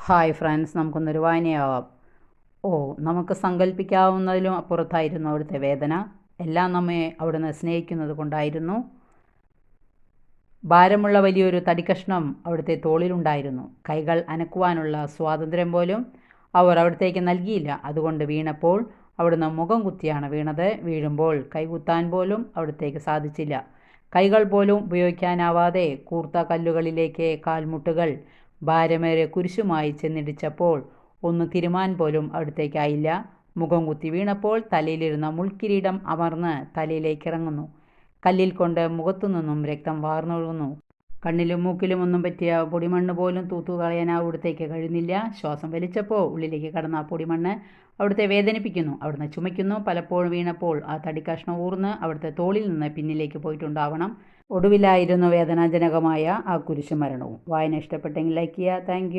Hi friends, നമുക്കൊന്നൊരു വായനയാവാം. ഓ, നമുക്ക് സങ്കല്പിക്കാവുന്നതിലും അപ്പുറത്തായിരുന്നു അവിടുത്തെ വേദന. എല്ലാം നമ്മെ അവിടുന്ന് സ്നേഹിക്കുന്നത് കൊണ്ടായിരുന്നു. ഭാരമുള്ള വലിയൊരു തടിക്കഷ്ണം അവിടുത്തെ തോളിലുണ്ടായിരുന്നു. കൈകൾ അനക്കുവാനുള്ള സ്വാതന്ത്ര്യം പോലും അവർ അവിടത്തേക്ക് നൽകിയില്ല. അതുകൊണ്ട് വീണപ്പോൾ അവിടുന്ന് മുഖം കുത്തിയാണ് വീണത്. വീഴുമ്പോൾ കൈകുത്താൻ പോലും അവിടത്തേക്ക് സാധിച്ചില്ല. കൈകൾ പോലും ഉപയോഗിക്കാനാവാതെ കൂർത്ത കല്ലുകളിലേക്ക് കാൽമുട്ടുകൾ ഭാരമേറിയ കുരിശുമായി ചെന്നിടിച്ചപ്പോൾ ഒന്ന് തിരുമാൻ പോലും അവിടത്തേക്കായില്ല. മുഖം കുത്തി വീണപ്പോൾ തലയിലിരുന്ന മുൾക്കിരീടം അമർന്ന് തലയിലേക്ക് ഇറങ്ങുന്നു. കല്ലിൽ കൊണ്ട് മുഖത്തു നിന്നും രക്തം വാർന്നൊഴുകുന്നു. കണ്ണിലും മൂക്കിലും ഒന്നും പറ്റിയ പൊടിമണ്ണ് പോലും തൂത്തുകളയാൻ അവിടത്തേക്ക് കഴിയുന്നില്ല. ശ്വാസം വലിച്ചപ്പോൾ ഉള്ളിലേക്ക് കടന്ന ആ പൊടിമണ്ണ് അവിടുത്തെ വേദനിപ്പിക്കുന്നു. അവിടുന്ന് ചുമയ്ക്കുന്നു. പലപ്പോഴും വീണപ്പോൾ ആ തടിക്കഷ്ണം ഊർന്ന് അവിടുത്തെ തോളിൽ നിന്ന് പിന്നിലേക്ക് പോയിട്ടുണ്ടാവണം. ഒടുവിലായിരുന്നു വേദനാജനകമായ ആ കുരിശുമരണവും. വായന ഇഷ്ടപ്പെട്ടെങ്കിൽ ലൈക്ക് ചെയ്യുക. താങ്ക്